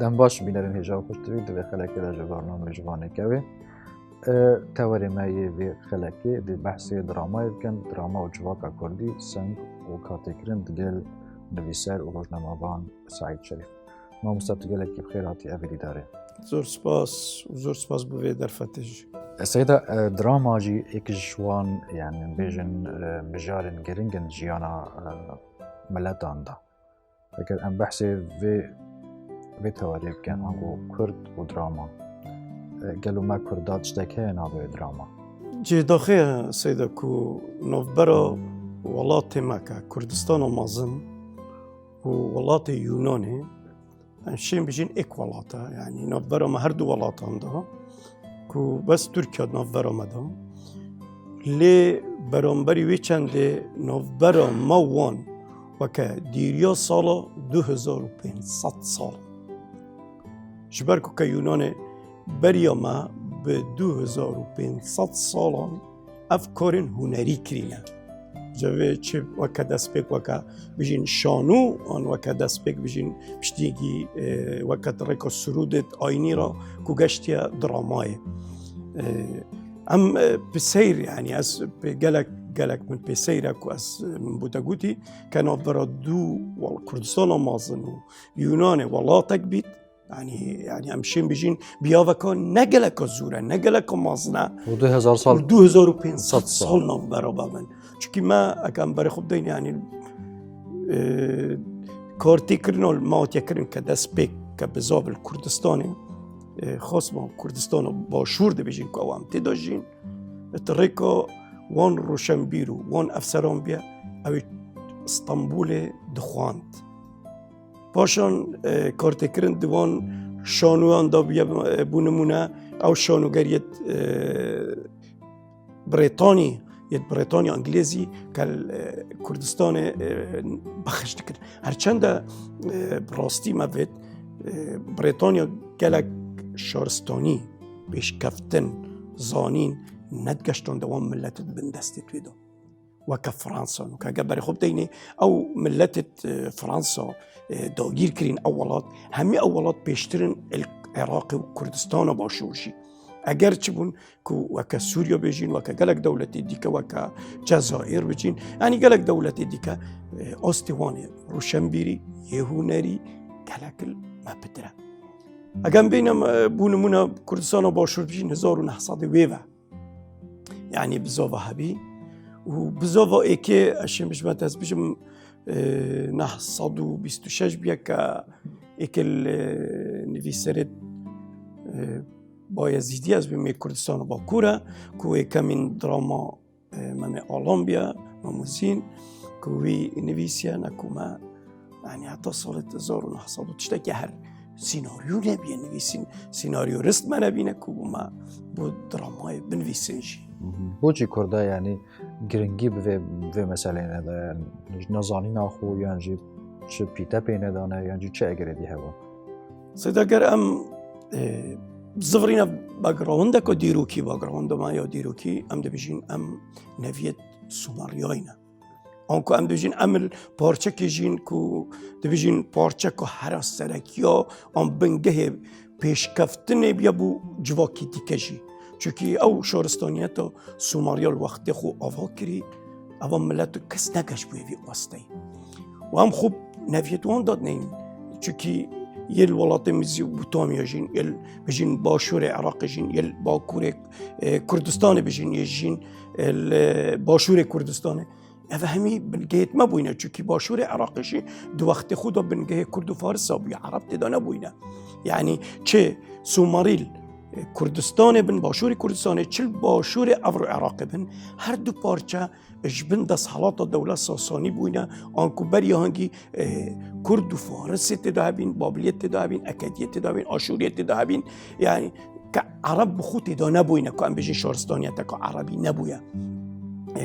دم باش بینرین هجاب خوشتری دوی خلکی در برنامه جوانه کوی توري ما يبي خلقي دي بحثي دراما يمكن دراما وجواكا كردي سنگ وكاتيكرين دقل نويسر وروجنامه بان سعيد شريف ما مستبتقل لك بخير هاتي أبدي داري زور سپاس بوی در فتش سيدا دراما جي ايك جوان يعني بيجن بجارن جرينجن جيانا ملتان دا لكن ام بحثي في توري يمكن هنگو كرد ودراما قالوا ما كردات اشتكي نابي دراما جي داخل سيدا كو نوفبرا ولاتي مكا كردستان ومازن وولاتي يوناني همشين بيجين اك ولاتا يعني نوفبرا ما هردو ولاتان دا كو بس تركيا نوفبرا مدا لي برانبري وي چنده نوفبرا ما وان وكا ديريا سالا 2500 سال جبركو كا يوناني بریا ما به 2500 سالان افکارن هنری کرینه جوه چه وکا دست بک وکا بجین شانو آن وکا دست بک بجین پشتیگی وکا ترکا سرودت آینی را که گشتیا درامای ام بسیر يعني از قالك من بسيرة كواس من بوتاغوتي كانوا بردو والكردستان مازن ويونان والله تكبيت يعني امشين بيجين بيافكان نقلك الزورة نقلك مازنا و 2000 سال 2500 سال نام برابر من چونكي ما اكام بري خب دين يعني كارتي كرنال ما تيكرن كدست بيك كبزاب الكردستاني خاص ما كردستان باشور ده بيجين كوام تداجين الطريقة وان روشنبيرو وان افسران بيا او اسطنبول دخواند پاشان کارتکرن دوان شانوان دا بونمونه او شانوگریت بریتانیا انگلیزی که کردستان بخشت کرد هرچند براستی موید بریتانیا گلک شارستانی بیش کفتن زانین ندگشتان دوان ملت بندستی تویدو وكا فرنسا وكا بري خب ديني او ملت فرنسا داگیر کرین اولات همه اولات پیشترین العراق و کردستان باشورشی اگر چه بون که وکا سوریا بجین وکا گلک دولت دیکه وکا جزایر بجین یعنی گلک دولت دیکه آستوانه روشنبیری یهونری گلک ما بدره اگر بینم بونمونه کردستان باشور بجین 1900 ویوه یعنی بزاوه هبی و بزاوه ایکه اشیم بشمت از بشم 926 بیا که ایکل نویسرت بایزیدی از بیم کردستان با کوره که ایکه من دراما مم آلام بیا مموزین که وی نویسیه نکومه یعنی حتی سال 1900 که هر سیناریو نبیه نویسین سیناریو رست من نبینه که ما بود درامای بنویسینشی بوچی کرده یعنی گرنگی به مسئله نده یعنی نزانی ناخو یعنی چه پیتا پینه دانه یعنی چه اگردی هوا سیداگر ام زفرین باگراونده که دیروکی باگراونده ما یا دیروکی ام دبیجین ام نویت سوماریاینا آنکو ام دبیجین ام پارچه کجین که دبیجین پارچه که هر سرکیا ام بنگه پیشکفتنه بیا بو جواکی دیکجی چونکی او شارستانیتا سوماریال وقتی خو آوا کری او ملتو کس نگش بوی وی آستی و هم خوب نویتوان داد نین چونکی یل ولات میزی بوتامیا جین یل بجین باشور عراق جین یل باکور کردستان بجین یجین باشور کردستان اوه همی بنگهت ما بوینه چونکی باشور عراق جین دو وقت خدا بنگه کرد و فارس بوی عرب تدانه بوینه یعنی چه سوماریل کردستان بن باشور کردستان چل باشور افر عراق بن هر دو پارچه اجبن دست حالات دولت ساسانی بوینه آنکو بری هنگی کرد و فارس تدابین بابلیت تدابین اکدیت تدابین آشوریت تدابین یعنی که عرب بخود تدا نبوینه که ام بجین شارستانیت که عربی نبویه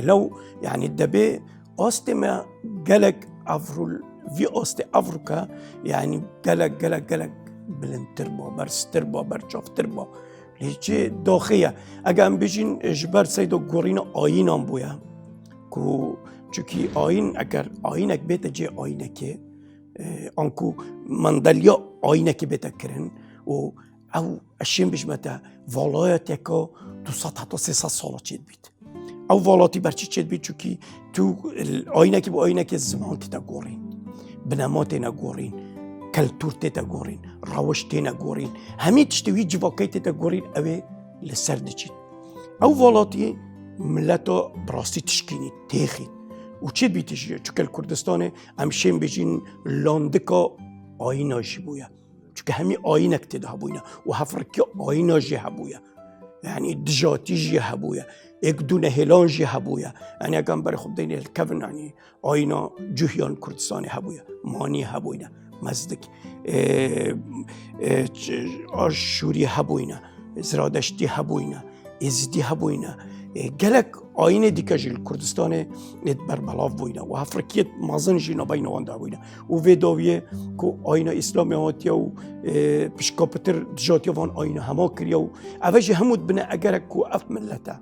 لو يعني الدبي أست ما جلك أفرول في أست أفريقيا يعني جلك بلن تربا برس تربا برشاف تربا ليش داخية أجام بيجين جبر سيدو قرينا آين أم بويا كو چونكي آين أگر آينك بيت جي آينك آنکو مندلیا آینه که بتکرن و او اشیم بجمتا والایت که 200 حتی 300 ساله چید بید او والاتی برچی چید بید چونکی تو آینه که با آینه که زمان تیتا گورین بنامات نگورین کلتور تیتا گورین روش تیتا گورین همه تشتوی جواکی تیتا گورین اوه لسر دچید او والاتی ملتا براستی تشکینی تیخید و چید بیتش چون کردستان همشیم بجین لاندکا آینه جی بویا چون همی آینه کتیده هبوینا و هفرکی آینه جی هبویا یعنی دجاتی جی هبویا ایک دونه هلان جی هبویا یعنی اگم برای خود دینی الکون یعنی آینه جوهیان کردستانی هبویا مانی هبوینا مزدک آشوری هبوینا زرادشتی هبوینا ازدی هبوینا گلک آینه دیگه جل کردستان نت بر بلاف بوینا و افریقیت مازن جینا بین وان دا بوینا و ویداویه کو آینه اسلامی هاتیا و پشکاپتر جاتیا وان آینه هما کریا و اوجه همود بنا اگر کو اف ملتا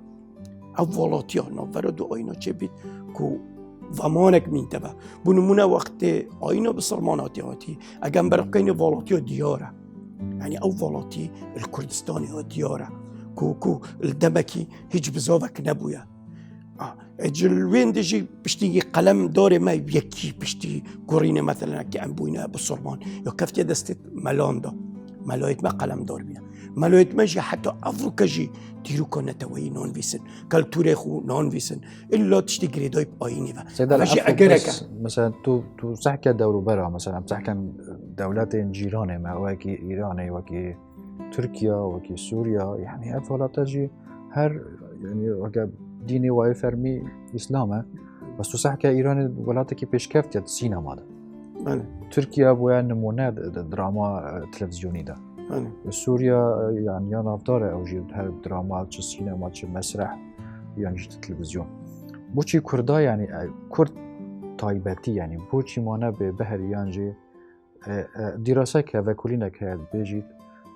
اولاتیا نوورا دو آینه چه بید کو ومانک مين تبع بنمونا وقت آینه بسرماناتی هاتی اگم برقین والاتیا دیاره يعني او والاتي الكردستاني ها دیاره کو الدمکی هیچ بزاوک نبویا جلوين دجي بشتي قلم داري ما يكي بشتي قرينه مثلا كي ام بوينا بالصرمان يا كفتي دستت ملاندا ملايت ما قلم دار بينا ملايت ما جي حتى افريقيا جي ديرو كنا توي نون فيسن كالتوريخو نون فيسن الا تشتي جريداي بايني فاجي اجرك مثلا تو تحكي دولة برا مثلا بتحكي دولات جيرانه ما وكي ايران وكي تركيا وكي سوريا يعني هالولا تجي هر يعني وكا ديني واي فرمي اسلامه بس تو تحكي ايران ولاتكي بيشكفت السينما ده تركيا بويا نمونه دراما تلفزيوني ده سوريا يعني يا نافدار او جي هر دراما تش سينما تش مسرح يعني جي تلفزيون بوشي كردا يعني كرد تايبتي يعني بوشي مانا ببهر يانجي دراسك هذا كلنا كهاد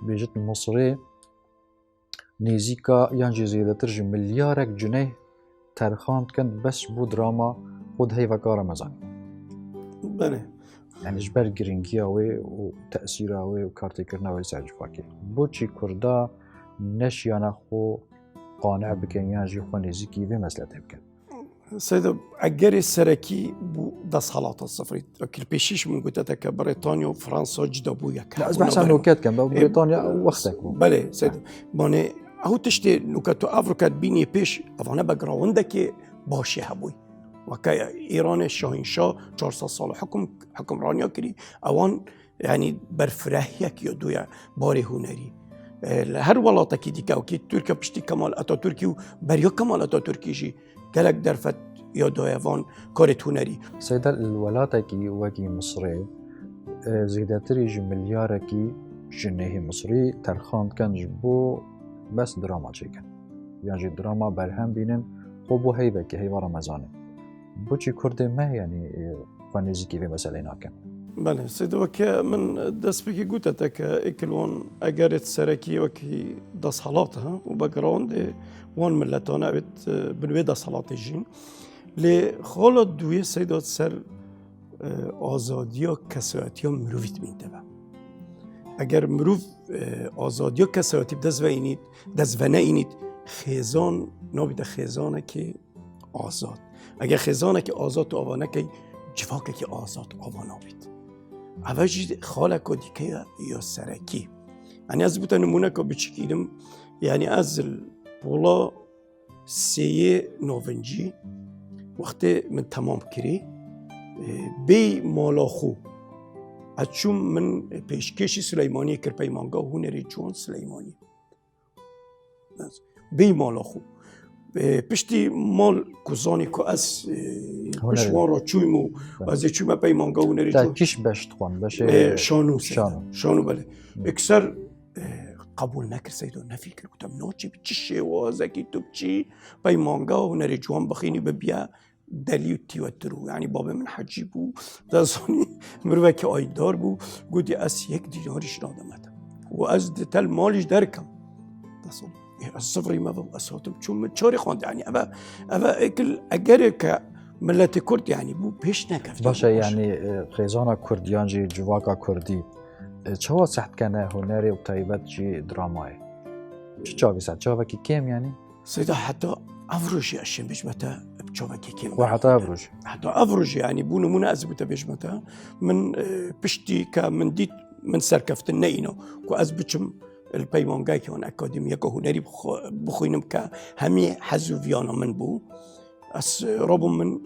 بيجت المصري نيزيكا يانجي زيادة ترجم مليارك جنيه ترخان كان بس بو دراما خود هي وكارة مزان بله يعني جبر جرينجياوي وتأثيراوي وكارتيكرناوي سعجفاكي بوشي كردا نشيانا خو قانع بكن يانجي خو نيزيكي في مسلته بكن سيدة أجري السركي بو دس خلاط الصفري لكن بيشيش من قلتك بريطانيا وفرنسا جدا بويا لا أسمع سان نوكات كان بريطانيا وقتك بله سيدة باني هو تشتي نوكاتو أفريقيا بيني بيش أفانا بقراوندك باشي هبوي وكا إيران الشاهنشاه 400 سال حكم رانيا كري أوان يعني برفراهيك يدويا باري هنري هر ولاتك ديكا وكي تركيا بشتي كمال أتاتوركي وبريا كمال أتاتوركي جي كلك درفت يدويا فان كارت هنري سيدا الولاتكي وكي مصري زيداتري جي ملياركي جنيه مصري ترخان كان جبو بس دراما چيكن يعني دراما برهم بينن خوبو هيبكي هيبا رمضاني بوچی کرده ما يعني فانيزيكي في مسألة ناكن. بله سيد وكا من دس بكي قلت تك إكلون أجرت سركي وكي دس حالاتها وبقراوند وان ملتانا بت بنوي دس حالات الجين لخالد دوية سيدات سر آزاديا كسواتيا مروفيت مين تبع. اگر مروف آزاديا كسواتي بدس وينيد دس وناينيد خيزان نابد خيزانه كي آزاد. اگر خزانه که آزاد آوانه که جواکه که آزاد آوانا بید اوجی خاله که دیگه یا سرکی یعنی از بوده نمونه که بچکیدم یعنی از بولا سیه نوونجی وقتی من تمام کری بی مالا خو اچون من پیشکشی سلیمانی کر پیمانگاه هنری جوان سلیمانی بی مالا خو پشتی مال کوزانی که از پشوار را چویمو و از چویم پیمانگاه و نری چون کیش بشت خوان بشه شانو بله اکثر قبول نکر سیدو نفکر کتم ناچی چی شوازه کی تو چی پیمانگاه و نری جوان بخینی ببیا دلیو تیوترو یعنی باب من حجی بو دازانی مروه که آیدار بو گودی از 1 دینارش نادمت و از دتل مالش درکم الصفري ما بو أساتم شو متشاري خواند يعني أبا إكل أجرك ملت کرد یعنی بو پیش نکفت باشه یعنی خیزان کردیان جی جواکا کردی چه سحت کنه هنری و تایبت جی درامای چه چاوی سحت چاوی که کم یعنی سيدا حتى افرج اشياء بجمتا بتشوفك كيم وحتى افرج حتى افرج يعني بونو مناسبة بجمتا من بشتي من ديت من سركفت النينو كو ازبتشم البيمون جاي كون اكاديميا كو هنري بخوينم كا همي حزو فيانا من بو اس ربم من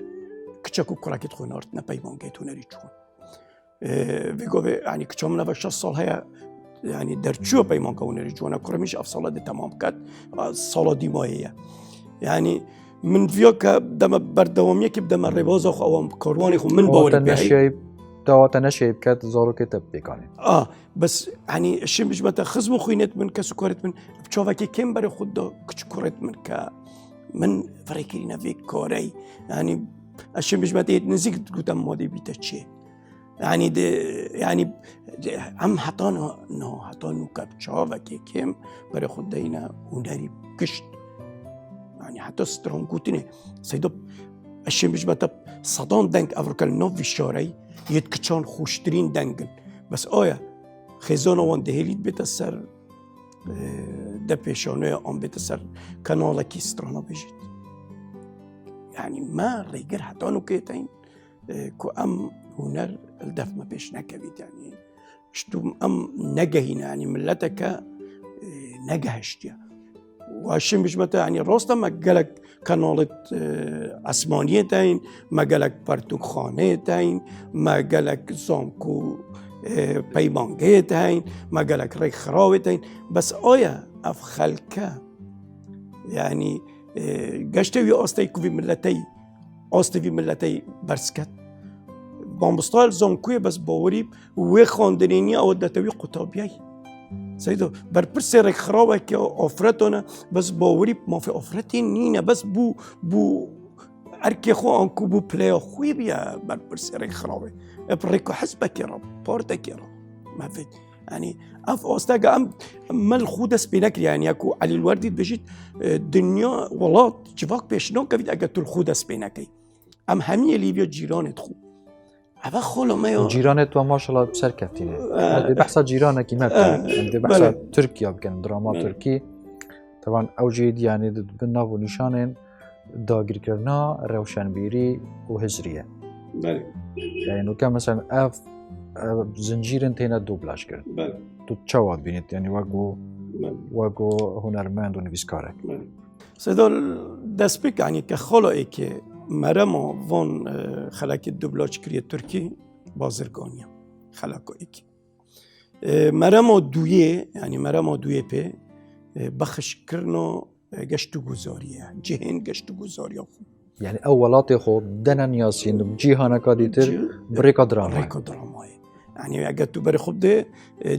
كتشاكو كراكيت خونارتنا بيمون جاي هنري تشون بيقو يعني كتشومنا باش الصال هي يعني درچو پیمان کونه جوانا کرمیش افصاله ده تمام کرد سالا دیمایه يعني من فيك دم بردوامية كيف دم الرباز أخو أو كارواني خو من باوري بهاي دوات نشيب كات زارو كتب بيكاني بس يعني الشيء مش متى خزمو خوينت من كسكرت من بتشوفك كم بري خدا كسكرت من من فريكينا في كوري يعني الشيء مش متى نزيك قدام ماضي بيتشي يعني يعني عم حطانو كبتشوفك كم بري خدينا وناري كشت يعني حتى سترونكوتني سيدو الشيء مش متى صدان دنك افريكال نوف في الشارعي يتكشان خوشترين دنگن بس آیا خزانه وان دهیلید بیت سر ده پیشانه آن بیت سر کانال کی سترانا بجید يعني ما ريجر حتى انو كيتين كو ام هنر الدف ما بيش نكبيت يعني شتو ام نجهين يعني ملتك نجهشتيا وهالشي مش متى يعني راستا ما قالك كانالت اسمانية تاين ما قالك برتوخانة تاين ما قالك زانكو بيمانجة تاين ما قالك ريك خراوة تاين بس آيا اف خلكا يعني قشتوي آستيكو في ملتي آستي في ملتي برسكت بامبستال زانكوية بس باوريب وخاندرينيا او دتوي قطابيي سيدو برپرسي ريك خراوة كي آفرتونا بس باوري ما في آفرتين نينا بس بو اركي خو انكو بو بلاي خوي بيا برپرسي ريك خراوة بريكو حسبك يا رب بارتك يا رب ما فيت يعني اف استاجا ام ما الخودة سبينك يعني اكو علي الوردي بجيت الدنيا والله جواك بيشنو كفيت اجت الخودة سبينك ام همي ليبيا جيران تخو هذا خلو ما يو جيرانت وما شاء الله بسر كفتينه هذا بحث جيرانك ما عندي بحث تركيا كان دراما تركي طبعا اوجد يعني بالناف ونشانين داغر كرنا روشنبيري وهجريه يعني كان مثلا اف زنجير انتينا دوبلاش كرد تو تشواد بينت يعني واقو هنرمند ونفيسكارك سيدول دسبيك يعني كخلو ايكي مرما وان خلاك الدبلاج كريه تركي بازرگانيا خلاكو ايكي مرما دويه يعني مرما دويه بي بخش كرنو گشتو گزاريه جهن گشتو گزاريه يعني اولات خو دنن ياسين بجيهانا كاديتر بريكا دراما يعني اگر تو بر خود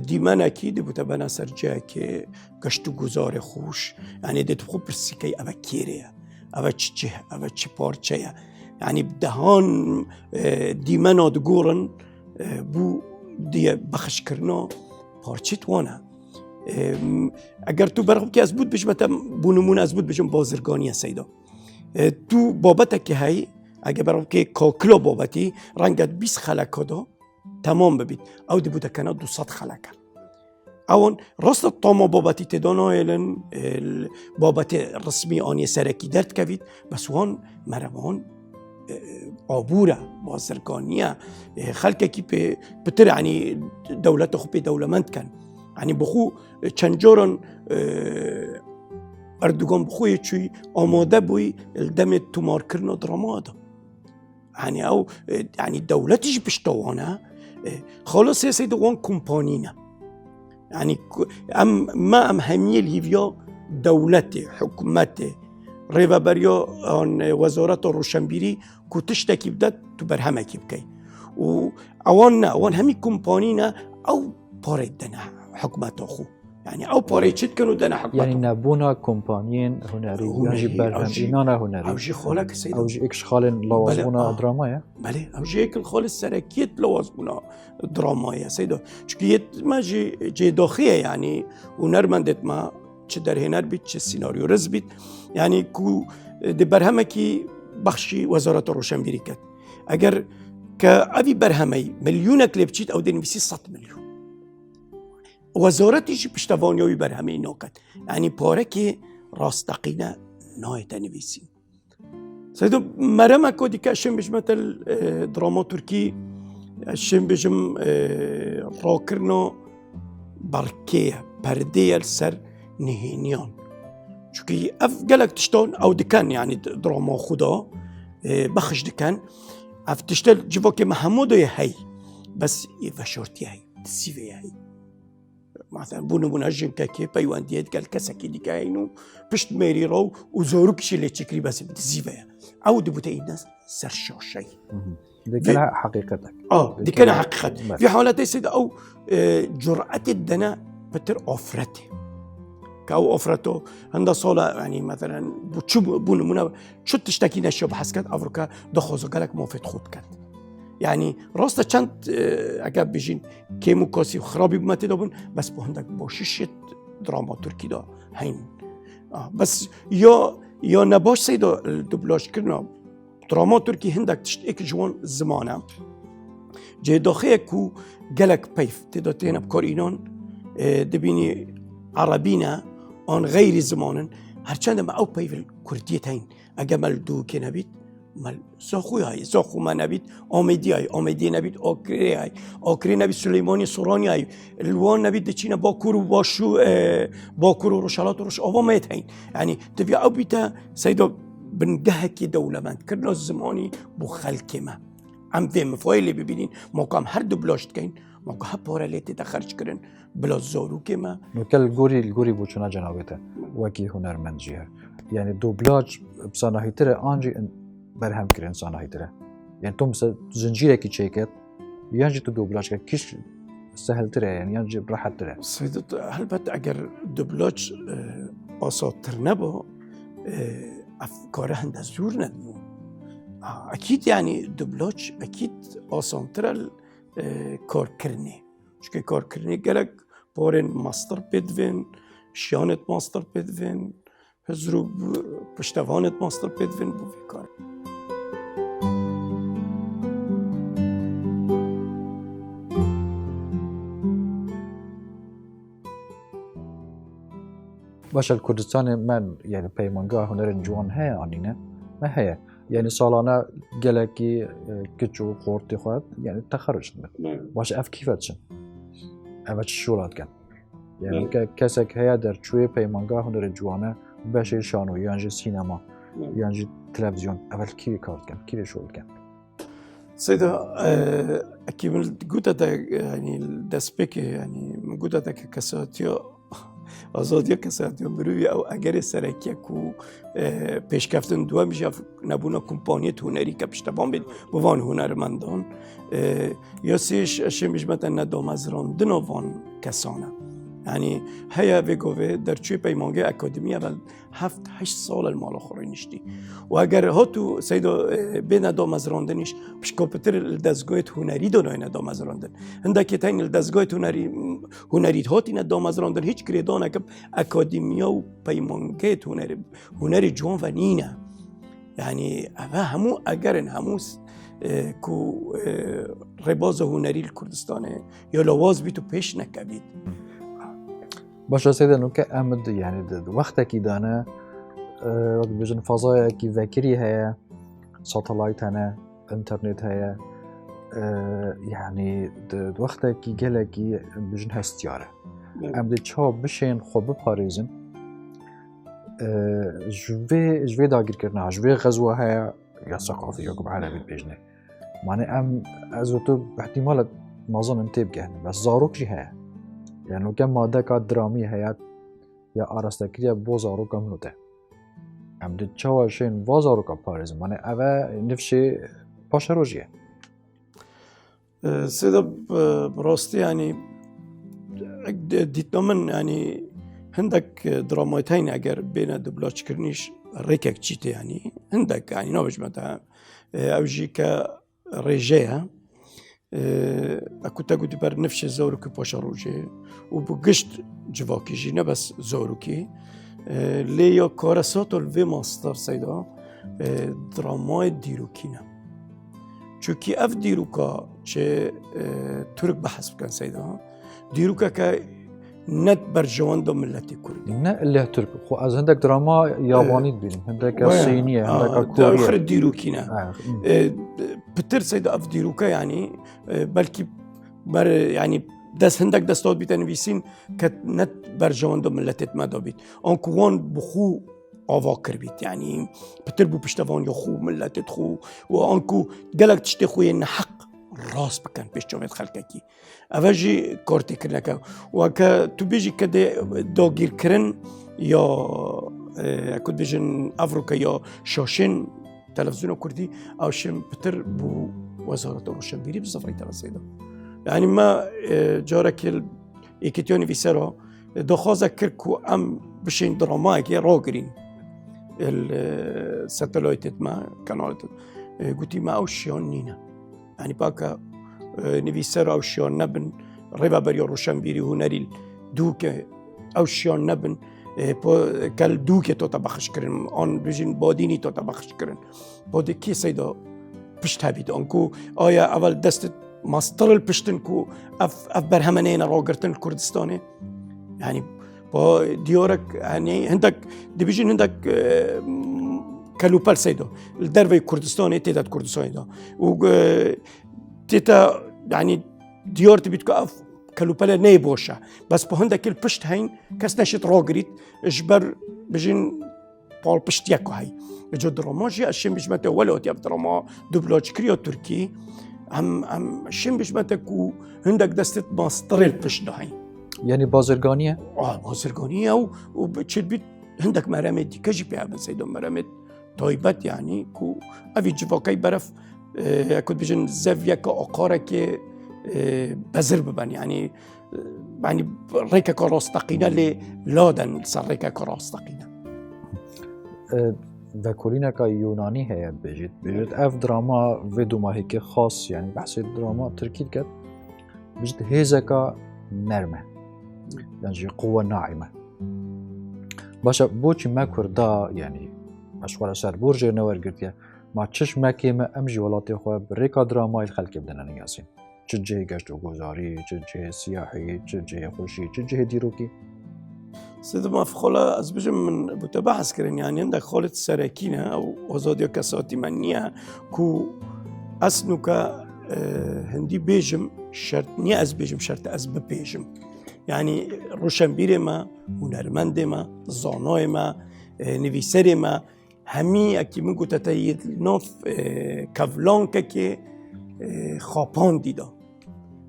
دیمن اکید بوده بنا سرجه که گشتو گزار خوش يعني دي تخو برسيكي اوا كيريا اوا چه اوا چه پارچه يعني بدهان دیمن دگورن بو دی بخش کرنا پارچت وانا اگر تو بر خود که از بود بش متى بونمون از بود بشم بازرگانی سیدا تو بابتك هاي اگر بر خود که کاکلا بابتی رنگت 20 خلق دا تمام ببید او دی بوده کنه 200 خلقه اون راست طاما بابتی تدانا ایلن بابت رسمی آنی سرکی درد کوید بس وان مروان عبوره بازرگانیه خلقه کی بتر يعني دولت خو دولمند کن يعني بخو چنجارن اردوغان بخوی چوی آماده بوی الدم تومار کرنا درامادا يعني او يعني دولتش بشتوانه خلاص يا سيدي وان كومبانينا يعني ما همية الهيفيا دولتي حكومتي ريفا بريا عن وزارة الروشنبيري كتشتكي بدات تبرهمكي بكي وأوان همي كومبانينا أو باردنا حكومت أخو يعني أو باريتشت كانوا دنا حكومت يعني نبونا كومبانيين هنري يجي برهم إينانا هنري أو جي خالك سيدي أو جي إكش خالن لوازمونا دراما بله أو جي إكل خال السركيت لوازمونا دراما يا سيدي چونكي ما جي داخية يعني ونرمندت ما چه در هنر بيت چه سيناريو رز بيت يعني كو دي برهمكي بخشی وزارت روشنبیری کرد اگر که اوی برهمی ملیون کلیب چید او دنویسی 100 میلیون وزارتیش پشتوانیوی برهمی ناکد یعنی پاره که راستقینه نایت نویسی سیدو مرم اکو دیگه اشم بجمت دراما ترکی اشم بجم راکرنو برکه پرده السر نهینیان چونکه اف گلک تشتون او دکن یعنی دراما خدا بخش دکن اف تشتل جواک محمودو هی بس وشورتی هی تسیوه هی مثلا بونو نجم كاكي بايوانديت قال كاساكي دي كاينو بشت ميري رو وزوروك شي اللي تشكري بس بتزيفا عود بوتاي الناس سرشو شيء دي كان حقيقتك دي كان حقيقة في حالات سيدة او جرأة الدنا بتر اوفرته كاو اوفرته عند صولا يعني مثلا بتشوف بونو منا شو تشتكي نشوب حسكت افريكا دخوزو قالك موفت خود كات يعني راستا چند اگر بجین کیمو کاسی خرابی بمتی دابون بس با هندک باشیشت دراما ترکی دا هین بس یا نباش سیدا دوبلاش کرنا دراما ترکی هندک تشت ایک جوان زمانه جه داخله کو گلک پیف تدا تینا بکار اینان دبینی عربینا آن غیر زمانن هرچند ما او پیف کردیت هین اگر مل دو که نبید مال ساخوی های ساخو ما نبید آمدی نبید آکری نبید سلیمانی سورانی های الوان نبید دچینا باکور و باشو باکور و روشالات و روش آوامت هین یعنی تبیا او بیتا سیدا بنده کی دوله من کرنا زمانی بو خلق ما ام في مفایلی ببینین مقام هر دوبلاش کین مقام ها پاره لیتی تخرج کرن بلا زارو که ما نکل الگوری بوچنا جنابته وکی هنرمند جیه یعنی دوبلاج بصناعی تره آنجی برهم کرد انسان تره یعنی تو مثل زنجیره کی چیکت یعنی تو دوبلاج که کیش سهل تره یعنی راحت تره سیدت البته اگر دوبلاج آسان‌تر نبا افکاره هند از زور نبود اكيد يعني دوبلاج اكيد آسان‌تر کار کرنه چون کار کرنه گلک بارن ماستر بدوین شیانت ماستر بدوین هزرو پشتوانت ماستر بدوین بو کار باش الكردستان من يعني پیمانگاه هنر جوان هيا آنینه ما هيا يعني سالانه گلکی کچو خورتی خواهد يعني تخرج باش اف کیفتشن اف شولات کن يعني کسک هيا در چوی پیمانگاه هنر جوانه باشه شانو یعنی سینما یعنی تلویزیون اول کی کار کن کی شول کن سيدا اكيد قلت يعني دسبك يعني قلت كساتيو آزادی کسانی مروی او اگر سرکی کو پیشکفتن دو میشه نبونا کمپانی هنری که پشتبان بید بوان هنرمندان یا سیش اشمیش متن ندام از راندن وان کسانه یعنی هیا بگوه در چوی پیمانگه اکادمی اول 7-8 سال المال آخری نشتی و اگر ها تو سیدا به ندام از راندنش پش کامپیوتر الدزگاه هنری دانای ندام از راندن هندکی تاین الدزگاه هنری هاتی ندام از راندن هیچ گریدان اکب اکادمیا و پیمانگه هنری جوان و نینه یعنی همو اگرن هموس کو رباز هنری کردستانه یا لواز بی تو پیش نکبید باشه سیده نوکه امد یعنی وقتی که دانه بجن فضای که وکری هیا ساتلایت هنه انترنت هیا یعنی وقتی که گله که بجن هستیاره امد چه بشین خوب بپاریزن جوی داگیر کرنه جوی غزوه هیا یا ثقافی یا کب عربی بجنه معنی ام از تو احتمال معظم انتب گهنه بس زاروک جی هیا يعني كم ماده كات درامي هيات يا ارستكريا بوزارو كملوته ام دي تشواشين بوزارو كباريز معنى اوا نفشي باشروجيه سيدا براستي يعني ديت من يعني هندك درامايتين اگر بين دوبلاج كرنيش ريكك جيتي يعني هندك يعني نوبج متى اوجي كريجيه اكو تاكو دبر نفش زوروكي باشروجي وبقشت جواكي جي نبس زوروكي ليا كارساتو الفي ماستر سيدا درامای دیروکینه چونکی اف دیروکا چه ترک بحث بکن سیدا دیروکا که نت برجوان دو ملت کردی نه اللي ترك خو از هندك دراما ياباني ببینیم هندك صينيه هندك كوريه آخر دیروکینه بتر سيدا اف دیروکا يعني بلكي بر يعني دست هندك دستات بيت نویسین که نت برجوان دو ملتت ما دابید آنکو وان بخو آوا کر بید یعنی بتر بو پشتوان یا خو ملتت خو و آنکو گلک تشتی خوی حق راست بکن پیش جوید خلقه کی اوجی کارتی کرنکه و که تو بیجی که داگیر کرن یا اکود بیجن افروکا یا شاشن تلفزیون کردی اوشم بتر بو وزارت روشنبیری بزفری ترسیده يعني ما جارك إكتيوني في سرا دخازة كركو أم بشين دراما كي راجرين الساتلايت ما كانالات قلتي ما أوشيان نينا يعني باكا نبي سرا أوشيان نبن ربا بريو روشنبيري هنري دوك أوشيان نبن كال دوك توتا بخش كرن آن بجين باديني توتا بخش كرن بادي كي سيدا بشت هبيد أنكو آيا أول دست ماستر البشتن كو اف برهمنين راجرتن الكردستاني يعني با ديورك يعني عندك ديفيجن عندك كالوبال سيدو الدربي كردستاني تيتا كردستاني دا و تيتا يعني ديور تبيتكو اف كالوبال نيبوشا بس با عندك البشت هين كاس نشت راجريت اجبر بجين بال بشت يكو هاي جو دراماجي اشم بجمته ولا تياب دراما دوبلاج كريو تركي هم شن بشبتكو هندك دستت ماستر البشت هاي يعني بازرگانيه بازرگانيه وبتشد بيت هندك مرامد دي كجي بيها من سيدو مرامد طيبت يعني كو افي جواكاي برف كنت بيجن زاوية كأقارك بزر ببن يعني ريكا كراستقينة للادن صار ريكا كراستقينة و کلینکا یونانی هیا بجید اف دراما و دوماهی که خاص یعنی بحث دراما ترکید کرد بجید هیزکا نرمه یعنی قوه ناعمه باشا بوچی ما کردا یعنی اشوال سر برج نورگرتیه ما چش مکی ما امجی ولاتی خواه بریکا درامای الخلق بدنن نیازین چه جه گشت و گذاری چه جه سیاحی چه جه خوشی چه جه دیروکی سيد ما في خلا أزبجم من بتبحث كرين يعني عندك خالة سراكينة أو وزاديو كساتي منية كو أسنوكا هندي بيجم شرط نيا أزبجم شرط أزب بيجم يعني روشنبيري ما هنرمند ما زاناي ما نویسر ما همي أكي منكو تتايد نوف كفلان كي خاپان ديدا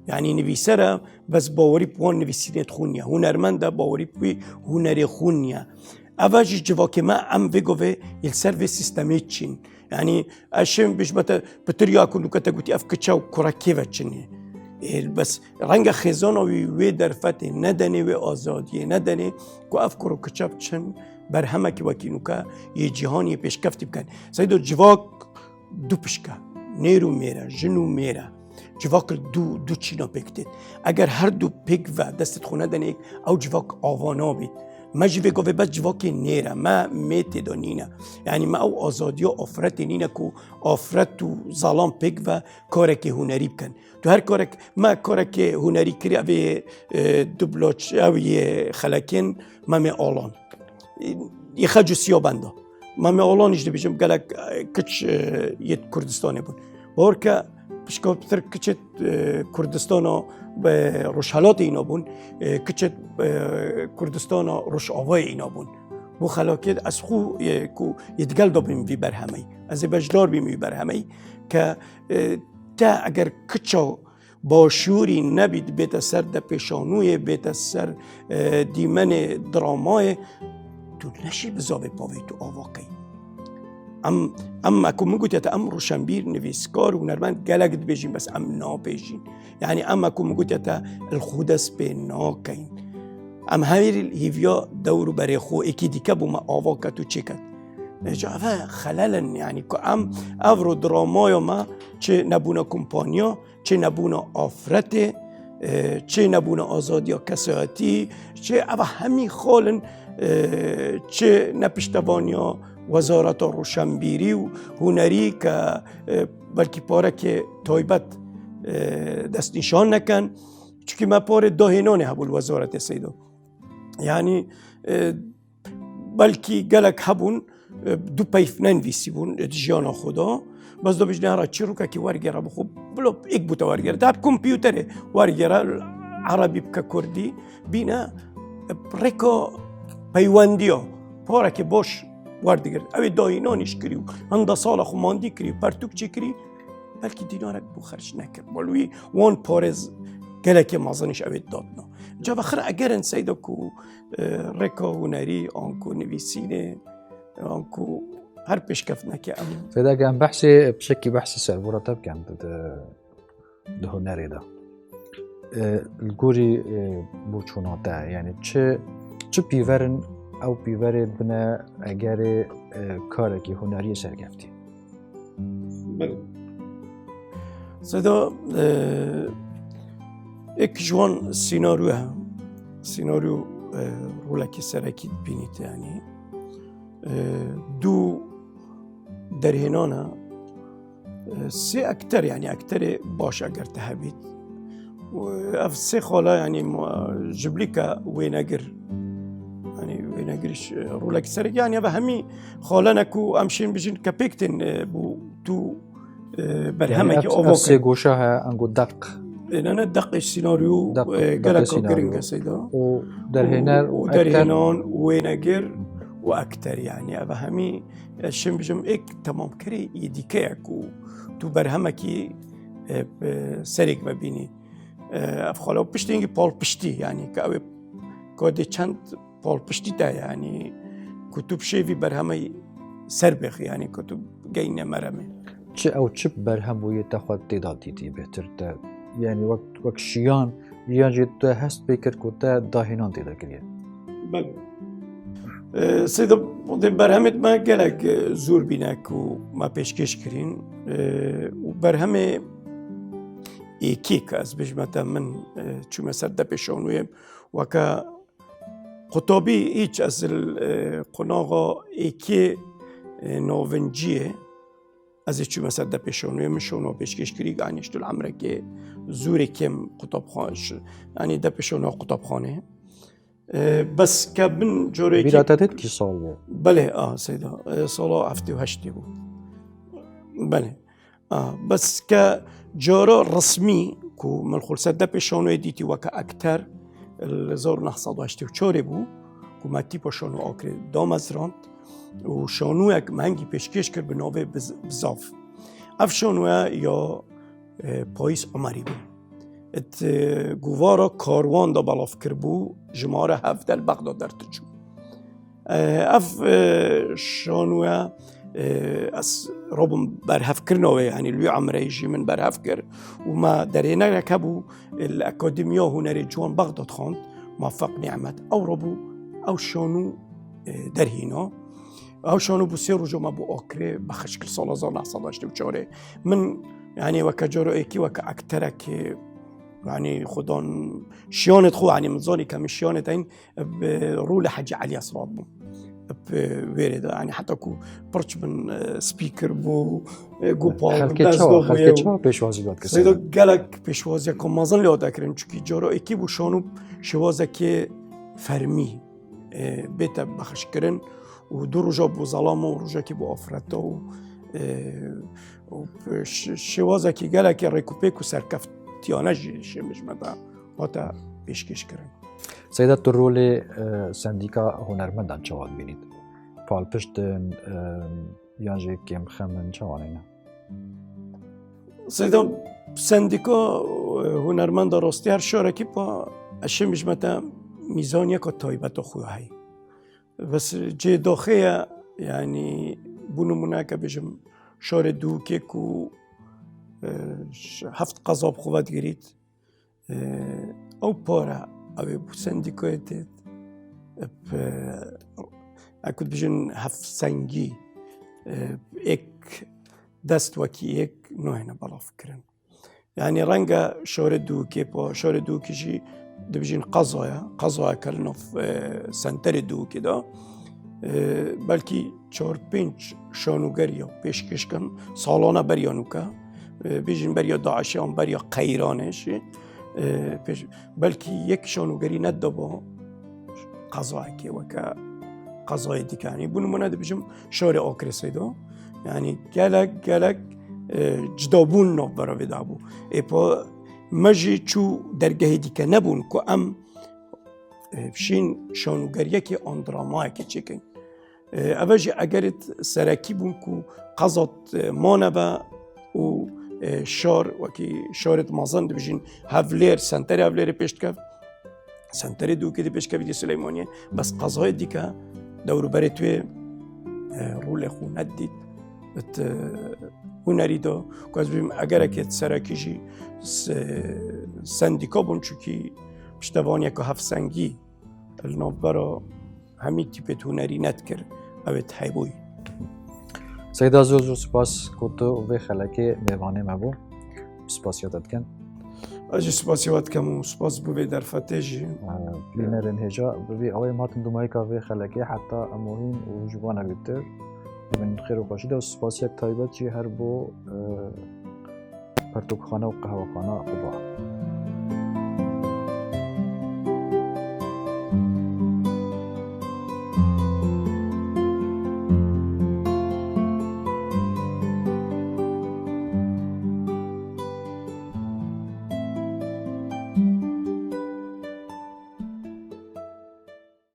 يعني نویسره بس باوری بوان نویسینت خونیه هنرمنده باوری بوی هنر خونیه اواجی جواکه ما ام وگوه il serve sistemi چین يعني اشم بيش بتريا كنو كتاغوتي اف كچاو كوراكيفا چني بس رنگ خزانه وي درفت ندني و آزادی ندني کو اف كورو كچاب چن بر همه کی وکینو کا یه جهانی پیشکفتی بکن سیدو جواک دو پشکا نیرو میره جنو میره جواک دو چینا بکتید اگر هر دو پیک و دستت خونه دنیک او جواک آوانا بید ما جوی گوه بس جواک نیره ما میت دانینه یعنی ما او آزادی و آفرت نینه که آفرت و ظلام پیک و کارک هنری بکن تو هر کارک ما کارک هنری کری اوی دوبلاج اوی خلکین ما می آلان یخجو سیابنده ما می آلانش دی بیشم گلک کچ یه کردستانه بود بار که بشکا بتر کچت کردستانا به روشحالات اینا بون کچت کردستانا روش آوای اینا بون بو خلاکت از خو یدگل دا بیم وی برهمی از بجدار بیم وی برهمی که تا اگر کچا با شوری نبید بیت سر دا پیشانوی بیت سر دیمن درامای تو نشی بزاوی پاوی تو آواقی ام اكو مگوت يا ام روشنبير نویسکار و هنرمند گلگت بيجين بس ام نا بيجين يعني ام اكو مگوت يا الخودس به نا كين ام هاير الهيفيا دورو بري خو اكي ديكا بما آواكا تو چيكت جاوا خلالا يعني كو ام افرو درامايا ما چه نبونا كومپانيا چه نبونا آفرته چه نبونا آزاديا كساعتي چه اوا همي خالن چه نپشتوانيا وزارت روشنبیری و هنری که بلکی پاره که تایبت دست نشان نکن چونکه ما پاره داهنانه هبول وزارت سیدو یعنی بلکی گلک هبون دو پیف ننویسی بون جیانا خدا بس دو بجنه هرا چی رو که ورگره بخوب بلو ایک بوتا ورگره داب کمپیوتره ورگره عربی بکا کردی بینه رکا پیوندیا پاره که باش وردگر اوی داینانش کری و هنده سال خو ماندی کری پرتوک چی کری بلکی دینارک بو خرج نکرد بلوی وان پارز گلک مازنش اوی دادنا جا بخیر اگر انسایده کو رکا هنری آنکو نویسینه آنکو هر پیشکف نکه فدا كان بحثي بشكل بحثي سر مرتب كان ده هنري ده الجوري بوشوناتا يعني چه بيورن او بيورن بنا اگر كاركي هنري سرگفتي صدا ایک جوان سيناريو رولكي سركي بینید يعني دو درهنانا سه اكتر يعني اكتر باش اگر تهبيت اف سه خاله يعني جبليكا ويناجر يعني ويناجرش رولك سرق يعني بهمي خاله نكو امشين بجين كابيكتن بو تو برهمك يعني اوفوك سه گوشها انگو دق انا دق السيناريو قالك جرينجا سيدا ودرهنان ويناجر واكتر يعني ابهمي الشم بجم اك تمام كري يديكيك و تو برهمكي سرق مبيني افخاله بشتينجي بول بشتي يعني كاوي كودي چند بول بشتي تا يعني كتب شيفي برهمي سربخ يعني كتب جينا مرمي چه برهم بوی تخواد تعداد دیدی بهتر تا يعني وقت شیان جد هست بکر کتا داهنان دیده کریه بله سيدا برهمت ما گلک زور بینک و ما پیشکش کرین و برهم ایکی که از بجمتا من چو مثل ده پیشانویم و که قطابی ایچ از قناغا ایکی ناونجیه از چو مثل ده پیشانویم شونو پیشکش کری عنیش دول عمره که زوری کم قطاب خانش یعنی ده پیشانو قطاب خانه بس که من جوری که بیراتت کی سال بود؟ بله سیدا سالا 78 بود بله بس که جارا رسمی که من خلصت ده پیشانوی دیتی و که اکتر 1984 بود که ما تیپا شانو آکر دام از راند و شانو یک منگی پیشکش کرد به ناوه بزاف اف شانو یا پاییس عمری بود ات گوارا کاروان دا بلاف کربو جماره هفدل بغداد در تجو اف شانوه از ربم برهف کرنوه يعني لو عمره يجي من برهف كر وما درينا ركبوا الأكاديمية هنري جوان بغداد خاند موفق نعمت أو ربو أو شانو درهينا أو شانو بسير رجوما بو أكري بخشكل صلاة صداشتي وشاري من يعني وكجارو إيكي وكأكترك يعني خدان شيانت خو يعني مزاني كم شيانت هين برول حاجة علي أسراب بويرد يعني حتى كو برش من سبيكر بو جوبال خلكتشوا پیشوازی داد کسی سیدا گلک پیشوازی که مازن لیاده کرن چونکی جارا اکی بو شانو شوازه که فرمی بیت بخش کرن و دو رجا بو ظلام و رجا که بو آفرتا و شوازه که گلک ریکوپیک و سرکفت تیانجی شمش مدا باتا پیشکش کرن سیدا تو رول سندیکا هنرمندان چواد بینید پال پشتن یانجی کم خمن چوانینا سیدا سندیکا هنرمند راستی هر شارکی پا اشمش مدا میزانیه که تایبت خواه هی بس جه داخله يعني بونمونه که بجم شار دوکه کو هفت قضاب خواد گرید او پاره او بو سندیکایت اکود بجن هفت سنگی ایک دست وکی ایک نوهنه بلاف کرن يعني رنگا شار دوکه با شار دوکه جی دبجين قضايا كلنا في سنتر دوكي دا بەلکی 4-5 شانوگەریە پێشکەشکن ساڵانە بەریانوکە بێژین بەریا داعشیان بەریا قەیرانێشی بەلکی یەک شانوگەری نەتدا بۆ قەزایەکی وەکە قەزای دیکانی بوونمانە دەبژم شارێ ئاکرێسێدا یعنی gelek cidabûn navbera vê dabû êpa me jî çû dergehê dîke nebûn ku em şîn şanûgeriyekê an dramayekê çêkin ev jî egerit serekî bûn ku qezat mane be û şar wekî şarê mezin dibijîn hevlêr senterê hevlêrê pêş dikev senterê dûkê dê pêşkevî dê Sileymaniyê bes qezayê dîke dewrûberê twê rûlê xwe nedît hunerî da ku ez bîm egerekê serekî jî sendîka bûn çûkî piştevaniyeka hevsengî li navbera hemî tîpê hunerî nedikir ew ê hebûyî Seyda zor zor spas ku tu vê xelekê mêvanê me bû spasiya te dikin ez jî spasiya dikim û spas bû vê derfetê jî plînerên hêja bi vê awê hatin dumayeka vê xelekê heta em hîn û ji wan elîtir min xêr û xweşî de spasiyek taybet jî her bo pertûkxane û qehwexane Quba